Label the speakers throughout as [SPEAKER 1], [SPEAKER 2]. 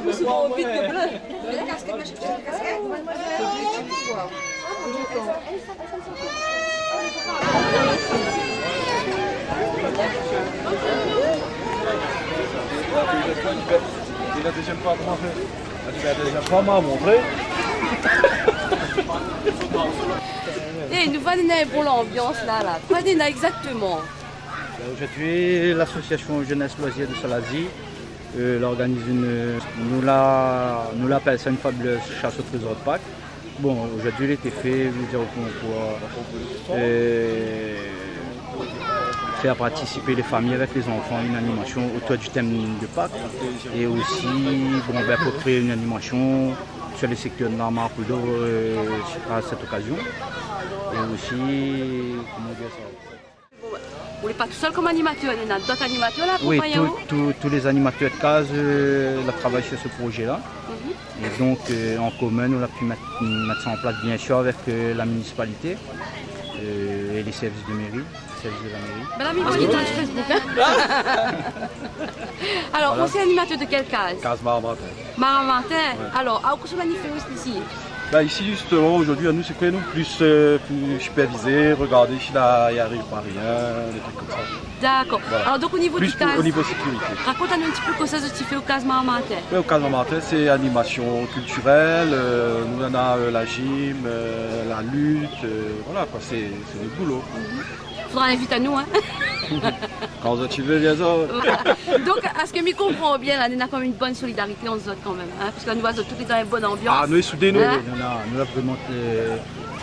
[SPEAKER 1] Plus souvent vite que bleu.
[SPEAKER 2] C'est la deuxième fois qu'on fait. La deuxième fois, m'a montré.
[SPEAKER 1] Et nous venons pour l'ambiance là. Quoi dit exactement?
[SPEAKER 3] Aujourd'hui, l'association Jeunesse Loisirs de Salazie l'organise nous l'appelle ça une fabuleuse chasse au trésor de Pâques. Bon, aujourd'hui il a été fait, pour faire participer les familles avec les enfants à une animation autour du thème de Pâques et aussi pour créer une animation sur le secteur de la Marcoudor à cette occasion. Et aussi, comment dire ça?
[SPEAKER 1] Vous n'êtes pas tout seul comme animateur, il y a d'autres animateurs là pour
[SPEAKER 3] Oui, tous les animateurs de case travaillent sur ce projet-là. Et donc en commun, on a pu mettre ça en place bien sûr avec la municipalité et les services de mairie.
[SPEAKER 1] Ben là, il faut sur Facebook. Hein? Alors, voilà. Vous êtes animateur de quelle case?
[SPEAKER 2] Case Maramatin.
[SPEAKER 1] Maramatin. Ouais. Alors, à quoi manifeste ici?
[SPEAKER 2] Bah ici justement aujourd'hui à nous c'est quoi nous plus superviser, regarder si là il n'y arrive pas rien, des trucs comme ça.
[SPEAKER 1] D'accord. Voilà. Alors donc au niveau
[SPEAKER 2] plus
[SPEAKER 1] du case,
[SPEAKER 2] au niveau sécurité.
[SPEAKER 1] Raconte-nous un petit peu ce que tu fais au case Maramatin.
[SPEAKER 2] Oui, au case Maramatin c'est animation culturelle, nous on a la gym, la lutte, voilà quoi, c'est le boulot.
[SPEAKER 1] Faudra inviter à nous hein.
[SPEAKER 2] Quand tu veux, bien sûr.
[SPEAKER 1] Donc, à ce que je comprends bien, là, on a quand même une bonne solidarité entre autres quand même, hein, parce que nous voisons tous dans une bonne ambiance.
[SPEAKER 2] Ah, nous soudés, nous.
[SPEAKER 3] Hein? Nous avons vraiment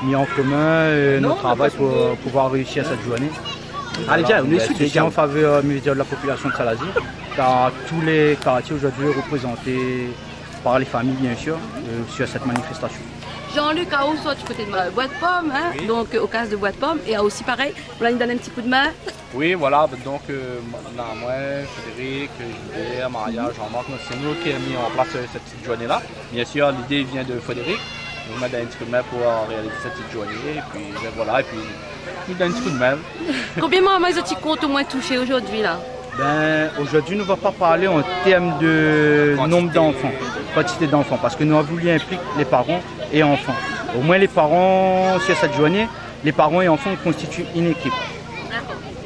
[SPEAKER 3] mis en commun notre travail pour pouvoir réussir cette journée.
[SPEAKER 2] Allez, viens, on est soudés.
[SPEAKER 3] C'est en faveur de la population de Salazie, car tous les quartiers aujourd'hui représentés par les familles, bien sûr, sur cette manifestation.
[SPEAKER 1] Jean-Luc a aussi du côté de Bois de Pomme, hein, oui. Donc au cas de Bois de Pomme, et a aussi pareil, on va lui donner un petit coup de main.
[SPEAKER 4] Oui, voilà, donc moi, Frédéric, Gilbert, Maria, Jean-Marc, c'est nous qui avons mis en place cette petite journée-là. Bien sûr, l'idée vient de Frédéric, nous m'a donné un petit coup de main pour réaliser cette petite journée, et puis voilà, et puis nous donne un petit coup de main.
[SPEAKER 1] Combien de mamans tu comptes au moins toucher aujourd'hui là?
[SPEAKER 3] Aujourd'hui, nous ne va pas parler en termes de nombre d'enfants, quantité d'enfants, parce que nous avons voulu impliquer les parents et enfants. Au moins les parents, sur cette journée, les parents et enfants constituent une équipe.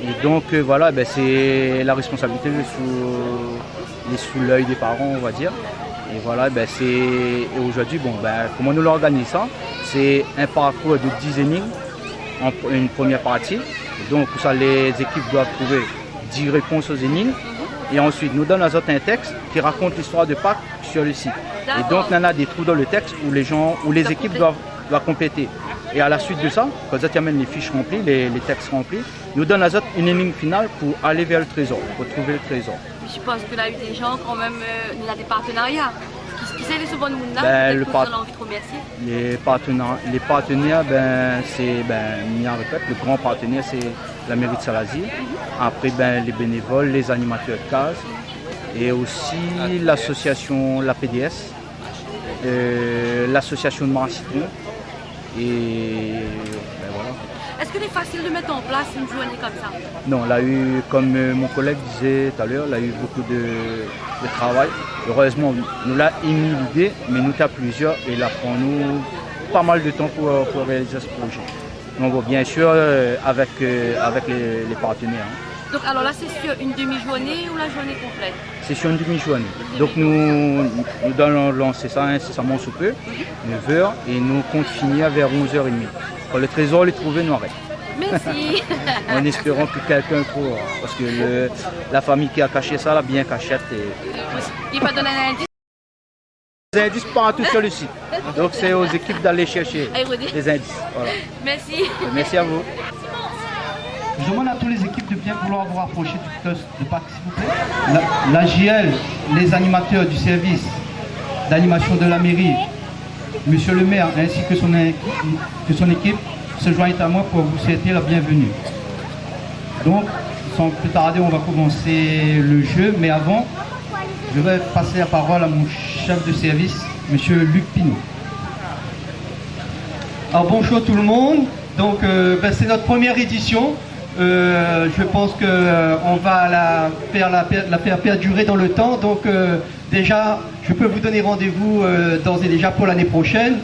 [SPEAKER 3] Et donc voilà, c'est la responsabilité sous l'œil des parents, on va dire. Et voilà, et aujourd'hui, comment nous l'organisons ça? C'est un parcours de 10 énigmes en une première partie. Donc pour ça, les équipes doivent trouver 10 réponses aux énigmes. Et ensuite, nous donnons un texte qui raconte l'histoire de Pâques sur le site. Et donc, on a des trous dans le texte où les équipes doivent compléter. Et à la suite de ça, quand ils amènent les fiches remplies, les textes remplis, nous donnons une énigme finale pour aller vers le trésor, pour trouver le trésor.
[SPEAKER 1] Je pense que là, il y a eu des gens quand même, il y a des partenariats. Qui c'est les souvent de là, envie de remercier.
[SPEAKER 3] Les partenaires, le grand partenaire, c'est la mairie de Salazie. Après, les bénévoles, les animateurs de case et aussi l'association, la PDS, l'association de Maracitron. Et voilà.
[SPEAKER 1] Est-ce que c'est facile de mettre en place une journée comme ça?
[SPEAKER 3] Non, là, comme mon collègue disait tout à l'heure, il a eu beaucoup de travail. Heureusement, nous l'a émis l'idée, mais nous avons plusieurs et il prend nous pas mal de temps pour réaliser ce projet. Donc bien sûr, avec les partenaires. Hein.
[SPEAKER 1] Donc alors là, c'est sur une demi-journée ou la journée complète?
[SPEAKER 3] C'est sur une demi-journée. Donc nous allons lancer ça incessamment sous peu, 9h, et nous comptons finir vers 11h30. Quand le trésor est trouvé, nous arrêtons.
[SPEAKER 1] Merci.
[SPEAKER 3] En espérant que quelqu'un trouve, parce que la famille qui a caché ça, l'a bien cachette.
[SPEAKER 1] Il va donner un indice?
[SPEAKER 3] Les indices partout sur le site. Donc c'est aux équipes d'aller chercher les indices. Voilà.
[SPEAKER 1] Merci.
[SPEAKER 3] Merci à vous.
[SPEAKER 5] Je demande à toutes les équipes de bien vouloir vous rapprocher du poste de Pâques, s'il vous plaît. La JL, les animateurs du service d'animation de la mairie, Monsieur le maire ainsi que son équipe se joignent à moi pour vous souhaiter la bienvenue. Donc, sans plus tarder, on va commencer le jeu, mais avant, je vais passer la parole à mon chef de service, Monsieur Luc Pinot. Alors bonjour tout le monde, donc c'est notre première édition Je pense qu'on va la faire perdurer dans le temps. Donc déjà, je peux vous donner rendez-vous d'ores et déjà pour l'année prochaine.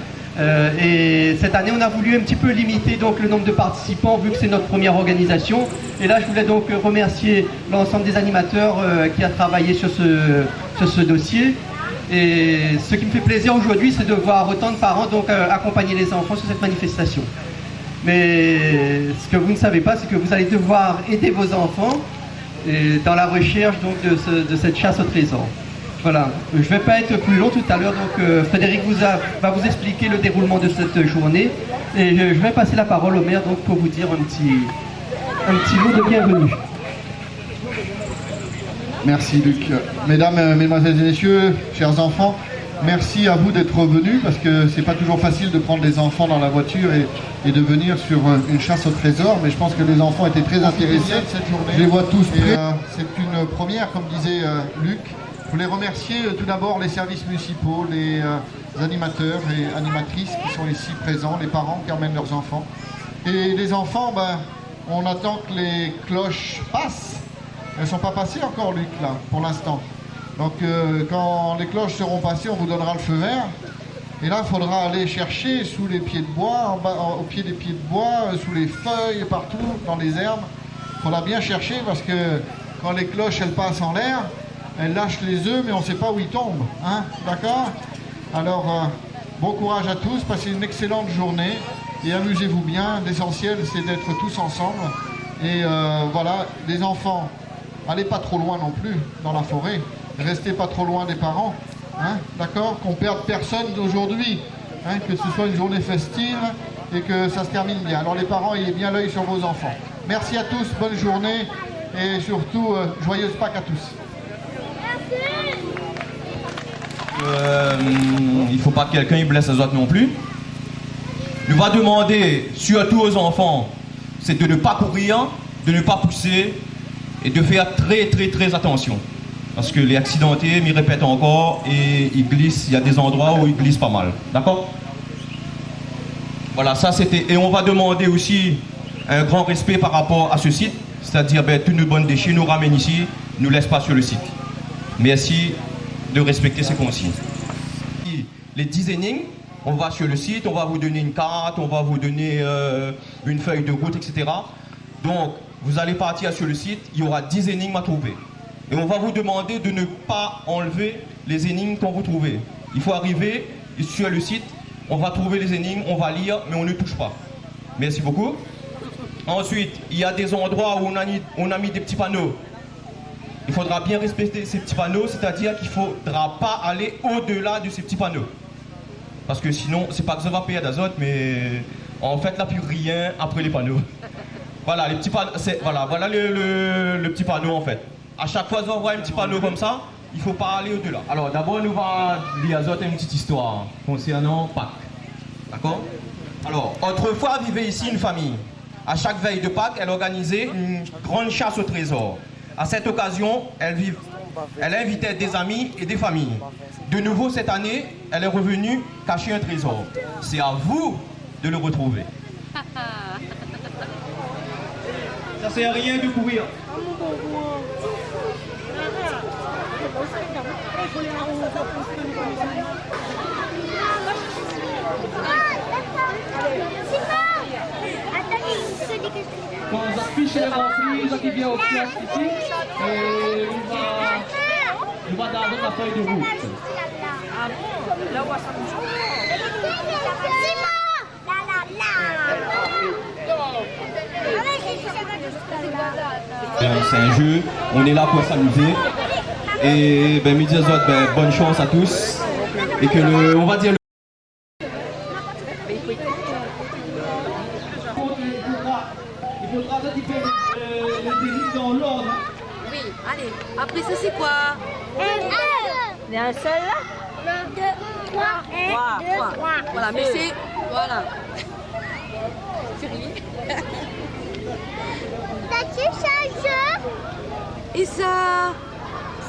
[SPEAKER 5] Et cette année, on a voulu un petit peu limiter donc le nombre de participants vu que c'est notre première organisation. Et là, je voulais donc remercier l'ensemble des animateurs qui a travaillé sur ce dossier. Et ce qui me fait plaisir aujourd'hui, c'est de voir autant de parents donc accompagner les enfants sur cette manifestation. Mais ce que vous ne savez pas, c'est que vous allez devoir aider vos enfants dans la recherche donc, de cette chasse au trésor. Voilà, je ne vais pas être plus long tout à l'heure, donc Frédéric va vous expliquer le déroulement de cette journée. Et je vais passer la parole au maire donc, pour vous dire un petit mot de bienvenue.
[SPEAKER 6] Merci Luc. Mesdames, mesdemoiselles et messieurs, chers enfants, merci à vous d'être venus parce que c'est pas toujours facile de prendre les enfants dans la voiture et de venir sur une chasse au trésor, mais je pense que les enfants étaient très intéressés cette journée. Je les vois tous prêts. C'est une première, comme disait Luc. Je voulais remercier tout d'abord les services municipaux, les animateurs et animatrices qui sont ici présents, les parents qui emmènent leurs enfants. Et les enfants, on attend que les cloches passent. Elles ne sont pas passées encore, Luc, là, pour l'instant. Donc, quand les cloches seront passées, on vous donnera le feu vert. Et là, il faudra aller chercher sous les pieds de bois, au pied des pieds de bois, sous les feuilles, partout, dans les herbes. Il faudra bien chercher parce que quand les cloches, elles passent en l'air, elles lâchent les œufs, mais on ne sait pas où ils tombent. Hein, d'accord? Alors, bon courage à tous, passez une excellente journée et amusez-vous bien. L'essentiel, c'est d'être tous ensemble. Et voilà, les enfants, allez pas trop loin non plus dans la forêt. Restez pas trop loin des parents. Hein, d'accord? Qu'on perde personne d'aujourd'hui. Hein, que ce soit une journée festive et que ça se termine bien. Alors les parents, ayez bien l'œil sur vos enfants. Merci à tous, bonne journée et surtout, joyeuse Pâques à tous.
[SPEAKER 7] Il ne faut pas que quelqu'un blesse les autres non plus. Nous va demander surtout aux enfants, c'est de ne pas courir, de ne pas pousser et de faire très attention. Parce que les accidentés, m'y répètent encore, et ils glissent, il y a des endroits où ils glissent pas mal. D'accord? Voilà, ça c'était. Et on va demander aussi un grand respect par rapport à ce site, c'est-à-dire tous nos bonnes déchets nous ramènent ici, ne nous laissent pas sur le site. Merci de respecter ces consignes. Les 10 énigmes, on va sur le site, on va vous donner une carte, on va vous donner une feuille de route, etc. Donc, vous allez partir sur le site, il y aura 10 énigmes à trouver. Et on va vous demander de ne pas enlever les énigmes qu'on vous trouvez. Il faut arriver sur le site, on va trouver les énigmes, on va lire, mais on ne touche pas. Merci beaucoup. Ensuite, il y a des endroits où on a mis des petits panneaux. Il faudra bien respecter ces petits panneaux, c'est-à-dire qu'il ne faudra pas aller au-delà de ces petits panneaux. Parce que sinon, c'est pas que ça va payer d'azote, mais en fait, là, plus rien après les panneaux. Voilà, les petits panneaux, voilà le petit panneau en fait. À chaque fois qu'on voit un petit panneau comme ça, il ne faut pas aller au-delà. Alors d'abord, nous va lire une petite histoire concernant Pâques. D'accord? Alors, autrefois vivait ici une famille. À chaque veille de Pâques, elle organisait une grande chasse au trésor. À cette occasion, elle invitait des amis et des familles. De nouveau cette année, elle est revenue cacher un trésor. C'est à vous de le retrouver. Ça sert à rien de courir.
[SPEAKER 8] Quand on affiche les remplis, qui vient au kiosque ici, et on va garder la feuille de route. Ah bon? Là, on va
[SPEAKER 7] C'est un jeu, on est là pour s'amuser. Et mes dis aux autres, bonne chance à tous. Et que on va dire
[SPEAKER 8] il faudra faire les délit dans l'ordre.
[SPEAKER 1] Oui, allez. Après ça, c'est quoi?
[SPEAKER 9] Il y a un seul là? 2, 3, 1, 2, 3.
[SPEAKER 1] Voilà, mais c'est... Voilà. Cyril.
[SPEAKER 9] T'as-tu changé?
[SPEAKER 1] Et ça...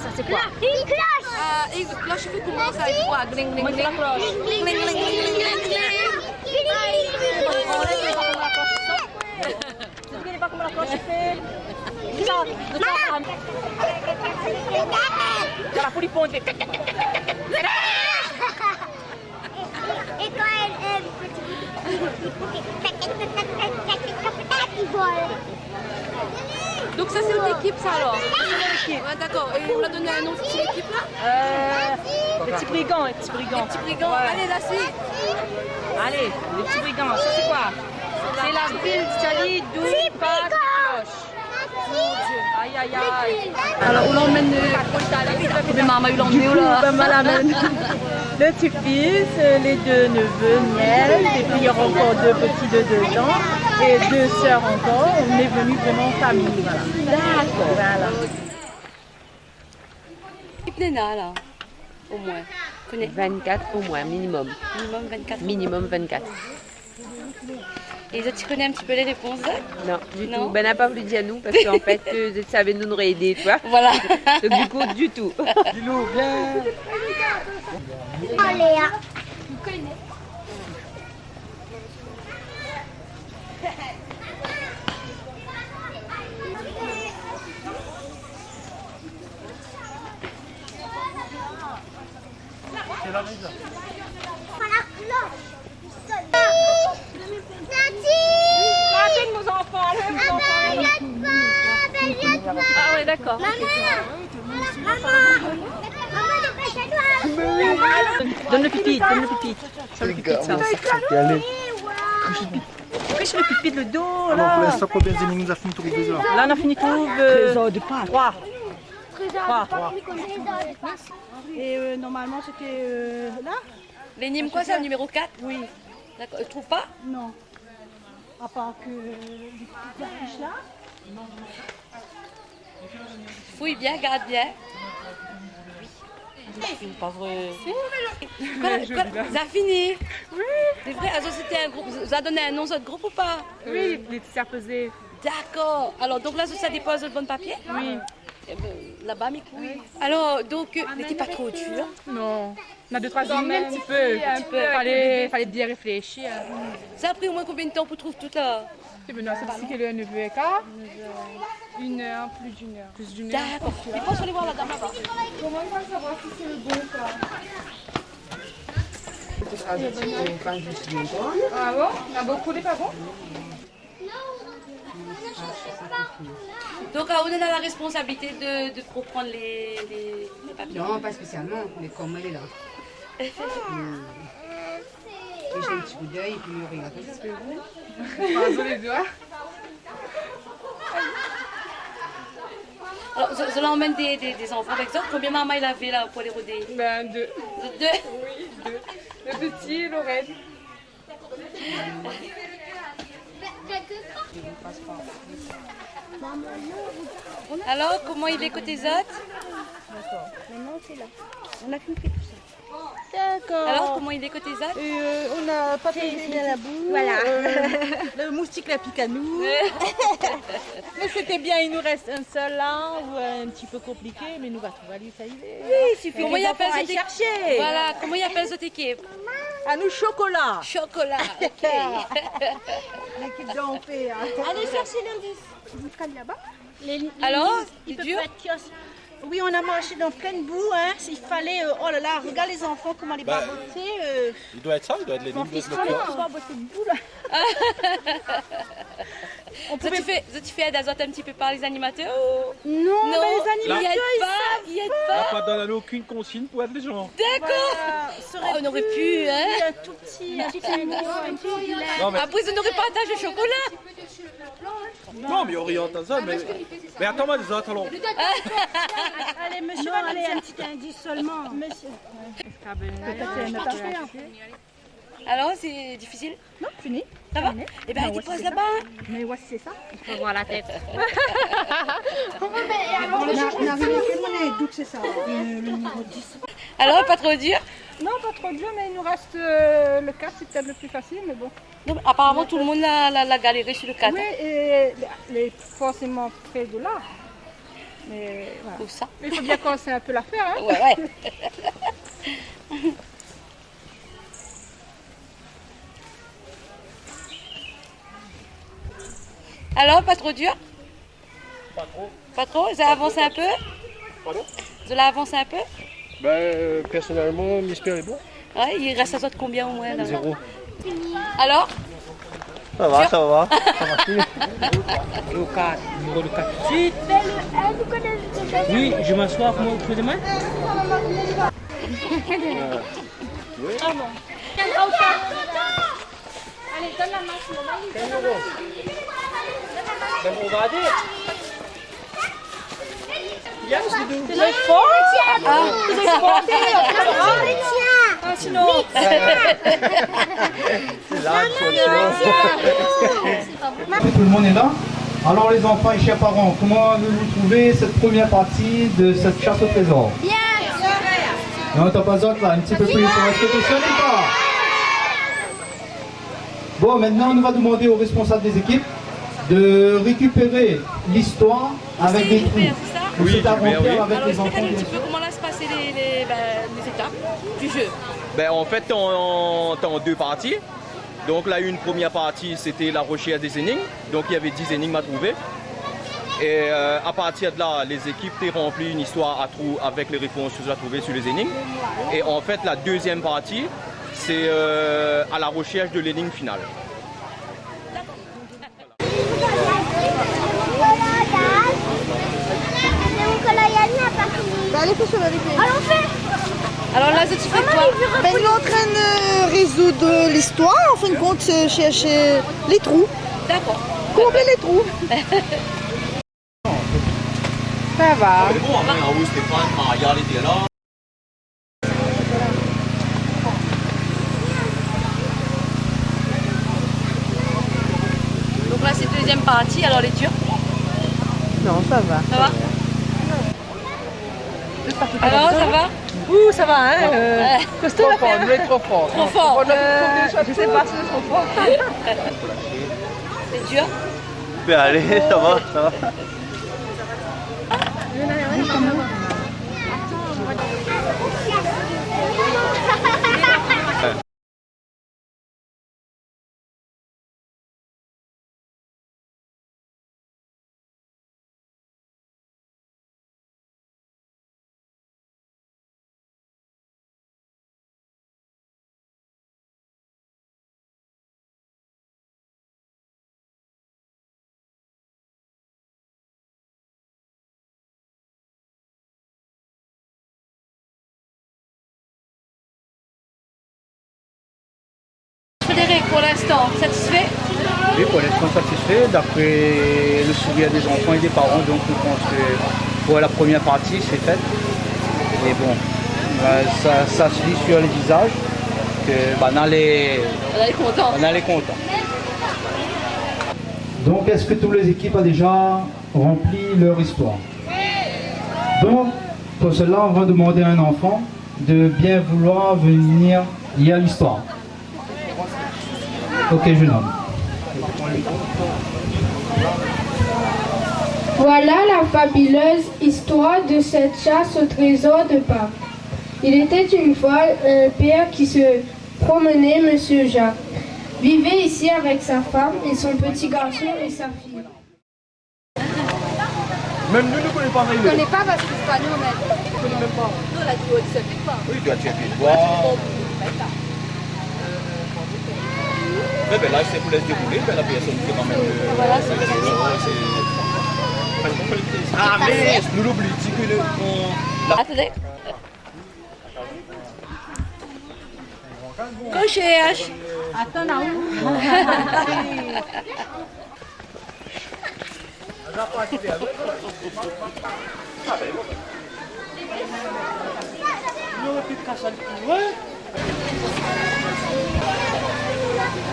[SPEAKER 9] Ça c'est quoi? Une cloche.
[SPEAKER 1] Et une cloche, il fait comment ça? Il fait quoi? Gling, gling, gling.
[SPEAKER 9] Gling, gling, gling, gling, gling, gling. comment la cloche fait. Voilà, pour lui pondre.
[SPEAKER 10] Et quand il vole.
[SPEAKER 1] Donc ça c'est une équipe ça alors. Ouais, d'accord. Et on a donné un nom de cette équipe là.
[SPEAKER 9] Les petits brigands, les petits brigands.
[SPEAKER 1] Les petits brigands.
[SPEAKER 9] Ouais.
[SPEAKER 1] Allez là c'est.
[SPEAKER 9] Allez, les petits brigands, ça c'est quoi? C'est la ville d'Italie d'où part les cloches. Mon Dieu, aïe aïe aïe.
[SPEAKER 1] Alors on l'emmène. Mais maman il l'emmène là.
[SPEAKER 9] Maman l'amène. Le petit-fils, les deux neveux, miel, et puis il y aura encore deux petits de 2 ans et 2 sœurs encore. On est venu vraiment en famille, voilà. D'accord. Voilà.
[SPEAKER 1] Néna là, au moins. Connais.
[SPEAKER 11] 24 au moins, minimum.
[SPEAKER 1] Minimum 24.
[SPEAKER 11] Minimum 24.
[SPEAKER 1] Et tu connais un petit peu les réponses là?
[SPEAKER 11] Non, du
[SPEAKER 1] Non.
[SPEAKER 11] tout. Ben, n'a pas voulu dire nous parce qu'en fait, je savais nous aurait aidé, tu vois.
[SPEAKER 1] Voilà.
[SPEAKER 11] Donc du coup, du tout.
[SPEAKER 2] Lilou, viens.
[SPEAKER 10] Allez, hein.
[SPEAKER 9] Nos enfants, nos enfants.
[SPEAKER 1] Ah ouais d'accord.
[SPEAKER 9] Donne le pipi, donne le pipi. Ça le pipi, ça. Couche le pipi de le dos, là.
[SPEAKER 2] Alors, pour combien d'énigmes nous a fini tous les 2 heures?
[SPEAKER 9] Là, on a fini tout. 3. Et normalement, c'était là.
[SPEAKER 1] L'énigme quoi, c'est le numéro 4?
[SPEAKER 9] Oui.
[SPEAKER 1] D'accord. Tu trouves pas?
[SPEAKER 9] Non. À part que les petites affiches là.
[SPEAKER 1] Fouille bien, garde bien. Pas vrai. Ça a fini. Oui. C'est vrai, alors c'était un groupe. Vous avez donné un nom à votre groupe ou pas?
[SPEAKER 9] Oui, les petits pesés.
[SPEAKER 1] D'accord. Alors donc là, ça dépose le bon papier?
[SPEAKER 9] Oui.
[SPEAKER 1] Là-bas, mes couilles. Alors, donc, n'était pas trop dur?
[SPEAKER 9] Non. On a 2-3 ans, mais un petit peu. Fallait bien réfléchir.
[SPEAKER 1] Ça a pris au moins combien de temps pour trouver tout là?
[SPEAKER 9] C'est venu à cette ici qu'elle est à 9h15. 1 heure, plus d'1 heure. Plus d'1 heure.
[SPEAKER 1] D'accord. Mais pense aller voir la dame là-bas.
[SPEAKER 9] Comment il va savoir si c'est le bon quoi? Ah bon? Il y a beaucoup de pas bons?
[SPEAKER 1] Donc, on est dans la responsabilité de reprendre les papiers.
[SPEAKER 12] Non, pas spécialement, mais comme elle est là. Et j'ai un petit coup d'œil et puis on regarde ça.
[SPEAKER 9] Croisons les doigts.
[SPEAKER 1] Alors, je l'emmène des enfants avec ça. Combien maman il avait là pour les roder?
[SPEAKER 9] Ben 2.
[SPEAKER 1] 2?
[SPEAKER 9] Oui, 2. Le petit et Lorraine.
[SPEAKER 1] Alors, comment il est côté Zot?
[SPEAKER 9] D'accord. Maintenant, c'est là. On a fait tout ça. D'accord.
[SPEAKER 1] Alors, comment il est côté Zot?
[SPEAKER 9] On a pas fait la boue.
[SPEAKER 1] Voilà.
[SPEAKER 9] Le moustique la pique à nous. Mais c'était bien, il nous reste un seul là, ou un petit peu compliqué, mais nous va trouver lui, ça y est. Oui, il suffit
[SPEAKER 1] Comment il appelle cette équipe?
[SPEAKER 9] chercher.
[SPEAKER 1] Voilà, comment il appelle cette équipe?
[SPEAKER 9] À nous, chocolat.
[SPEAKER 1] Chocolat, ok.
[SPEAKER 9] L'équipe d'en fait.
[SPEAKER 10] Allez chercher l'indice.
[SPEAKER 9] Vous serez là-bas?
[SPEAKER 1] Alors,
[SPEAKER 9] il
[SPEAKER 1] c'est
[SPEAKER 9] peut
[SPEAKER 1] dur?
[SPEAKER 9] pas être kiosque. Oui, on a marché dans plein de boue, hein. Il fallait, oh là là, regarde les enfants, comment les barboter.
[SPEAKER 2] Il doit être ça, il doit être les
[SPEAKER 9] Mon
[SPEAKER 2] lignes de
[SPEAKER 9] fils, comment on va barboter de boue, là.
[SPEAKER 1] Tu fais d'Azot un petit peu par les animateurs?
[SPEAKER 9] Non, mais les
[SPEAKER 1] il
[SPEAKER 9] animateurs,
[SPEAKER 1] y aide pas, il aide
[SPEAKER 2] On n'a
[SPEAKER 1] pas.
[SPEAKER 2] pas donné aucune consigne pour être les gens.
[SPEAKER 1] D'accord. Oh, on aurait pu, hein.
[SPEAKER 9] Un tout petit, un petit animal, un petit vilain.
[SPEAKER 2] Non, mais,
[SPEAKER 1] Après, ils n'auraient pas un tas de chocolat.
[SPEAKER 2] non, mais oriente à ça, mais attends-moi les autres, allons.
[SPEAKER 9] Allez, monsieur, allez, un petit indice seulement. Monsieur.
[SPEAKER 1] Alors, c'est difficile?
[SPEAKER 9] Non, fini.
[SPEAKER 1] Ça va? Eh bien, tu poses là-bas.
[SPEAKER 9] Mais ouais, c'est ça.
[SPEAKER 1] Il faut voir la tête.
[SPEAKER 9] D'où c'est ça, le numéro 10.
[SPEAKER 1] Alors, pas trop dur?
[SPEAKER 9] Non, pas trop dur, mais il nous reste le 4, c'est peut-être le plus facile, mais bon.
[SPEAKER 1] Non, apparemment, tout le monde l'a galéré sur le 4.
[SPEAKER 9] Oui, et les forcément près de là. Mais voilà.
[SPEAKER 1] Où ça?
[SPEAKER 9] Il faut bien commencer un peu l'affaire, hein.
[SPEAKER 1] Ouais, ouais. Alors, pas trop dur?
[SPEAKER 2] Pas trop.
[SPEAKER 1] Pas trop? Ça avance un peu?
[SPEAKER 2] Pardon?
[SPEAKER 1] Ça l'a avancé un peu?
[SPEAKER 2] Personnellement, l'espère est bon.
[SPEAKER 1] Ouais, il reste à toi de combien au moins là?
[SPEAKER 2] 0.
[SPEAKER 1] Alors?
[SPEAKER 2] Ça va, ça va.
[SPEAKER 8] Au 4, numéro de 4 tout de suite. Oui, je m'assois pour mon de main.
[SPEAKER 10] Ah bon. Allez, donne la main.
[SPEAKER 8] Regardez.
[SPEAKER 10] C'est fort. C'est fort. Sinon.
[SPEAKER 5] Tout le monde est là. Alors les enfants et chers parents, comment avez-vous trouvé cette première partie de cette chasse au trésor?
[SPEAKER 10] Bien.
[SPEAKER 5] Et on t'en passe d'autres là, un petit peu plus. Est-ce que tu sais ou pas? Bon, maintenant on va demander aux responsables des équipes de récupérer l'histoire avec des trous.
[SPEAKER 1] Oui,
[SPEAKER 5] c'est à remplir avec
[SPEAKER 1] alors,
[SPEAKER 5] les
[SPEAKER 1] explique
[SPEAKER 5] enfants.
[SPEAKER 1] un petit peu comment là se passaient les étapes du jeu.
[SPEAKER 7] En fait, t'es en 2 parties. Donc là, une première partie, c'était la recherche des énigmes. Donc il y avait 10 énigmes à trouver. Et à partir de là, les équipes t'ont rempli une histoire à trous avec les réponses que tu as trouvées sur les énigmes. Et en fait, la deuxième partie, c'est à la recherche de l'énigme finale.
[SPEAKER 10] Allons fait.
[SPEAKER 1] Alors là, tu fais quoi?
[SPEAKER 13] Ben, nous, en train de résoudre l'histoire, en fin de compte, chercher les trous.
[SPEAKER 1] D'accord.
[SPEAKER 13] Combler les trous.
[SPEAKER 11] Ça va.
[SPEAKER 7] C'est bon, hein, Stéphane, Maria, elle était là.
[SPEAKER 1] Donc là, c'est deuxième partie, alors les durs.
[SPEAKER 11] Non, ça va.
[SPEAKER 1] Ça va? Alors, ça va?
[SPEAKER 11] Ouh, ça va, hein costaud
[SPEAKER 8] Trop
[SPEAKER 11] l'affaire.
[SPEAKER 8] fort, trop fort.
[SPEAKER 1] Trop fort.
[SPEAKER 11] Je sais pas si c'est trop fort.
[SPEAKER 1] C'est dur?
[SPEAKER 2] Ben allez, ça va, ça va.
[SPEAKER 1] Frédéric, pour l'instant, satisfait?
[SPEAKER 3] Oui, pour l'instant satisfait. D'après le souvenir des enfants et des parents, donc je pense que pour la première partie, c'est fait. Et bon, ça se lit sur les visages que on allait content.
[SPEAKER 5] Donc, est-ce que toutes les équipes ont déjà rempli leur histoire? Donc, pour cela, on va demander à un enfant de bien vouloir venir lire l'histoire. Ok, jeune homme.
[SPEAKER 14] Voilà la fabuleuse histoire de cette chasse au trésor de Pâques. Il était une fois un père qui se promenait, Monsieur Jacques. Vivait ici avec sa femme et son petit garçon et sa fille.
[SPEAKER 2] Même nous ne connaissons pas.
[SPEAKER 14] Je ne connais pas parce que c'est pas nous, mais je ne connais même pas. Nous, on a dit, tu sais pas.
[SPEAKER 7] Oui, tu as tué une fois. Ben là, c'est pour laisser dérouler, ben la personne qui va même
[SPEAKER 1] Voilà,
[SPEAKER 7] Ah, mais nous l'oublions, dis que le.
[SPEAKER 1] Attendez. Recherche.
[SPEAKER 9] Attends, là où?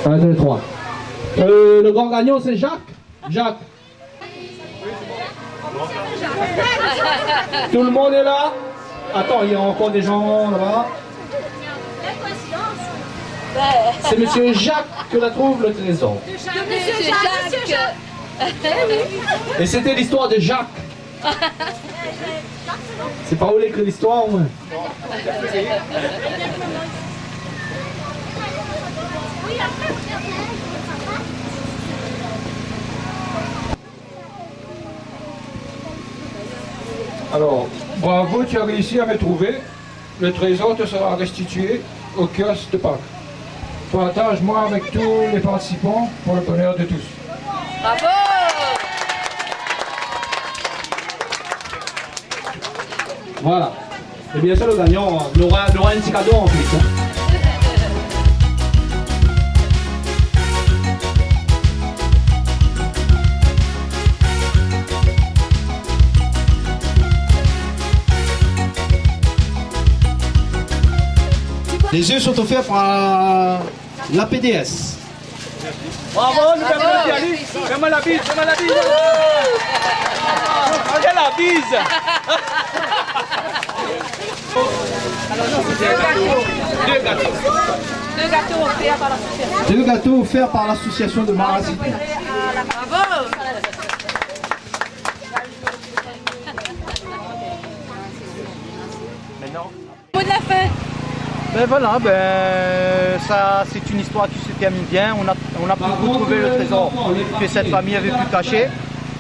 [SPEAKER 8] Un, deux, trois. Le grand gagnant, c'est Jacques. Jacques. Tout le monde est là? Attends, il y a encore des gens là-bas. C'est Monsieur Jacques que la trouve le trésor.
[SPEAKER 1] Monsieur Jacques.
[SPEAKER 8] Et c'était l'histoire de Jacques. C'est pas où il écrit l'histoire, ouais.
[SPEAKER 15] Alors, bravo, tu as réussi à me trouver. Le trésor te sera restitué au kiosque de Pâques. Partage-moi avec tous les participants pour le bonheur de tous.
[SPEAKER 1] Bravo!
[SPEAKER 8] Voilà. Et bien sûr, le gagnant aura un petit cadeau en plus. Hein.
[SPEAKER 5] Les jeux sont offerts par la PDS.
[SPEAKER 4] Bravo, nous faisons le Ali. Fais-moi la bise, fais-moi la bise. Regarde la bise.
[SPEAKER 9] Deux gâteaux offerts par l'association.
[SPEAKER 5] Deux gâteaux offerts par l'association de Marassi.
[SPEAKER 1] Bravo!
[SPEAKER 4] Maintenant.
[SPEAKER 1] Mot de la fin.
[SPEAKER 3] Ben voilà, ça c'est une histoire qui se termine bien. On a pu retrouver le trésor que cette famille avait pu cacher.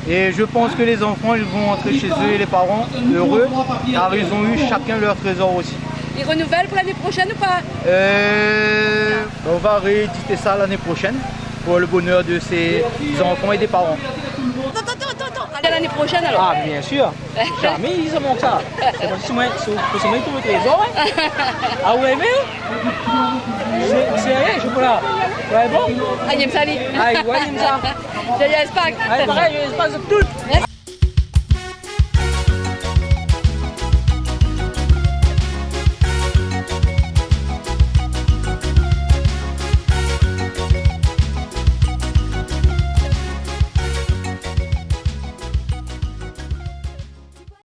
[SPEAKER 3] Et je pense que les enfants ils vont rentrer chez eux et les parents heureux car ils ont eu chacun leur trésor aussi.
[SPEAKER 1] Ils renouvellent pour l'année prochaine ou pas?
[SPEAKER 3] On va rééditer ça l'année prochaine pour le bonheur de ces enfants et des parents.
[SPEAKER 1] Attends. Allez l'année prochaine alors.
[SPEAKER 16] Ah bien sûr. Jamais ils ont ça. C'est pour ça que tout le trésor. Ah vous aimez? C'est rien, chocolat. Ouais bon?
[SPEAKER 1] Ah il aime ça lui.
[SPEAKER 16] Ah ouais il aime ça.
[SPEAKER 1] J'ai eu l'espace.
[SPEAKER 16] Ah pareil, l'espace de tout.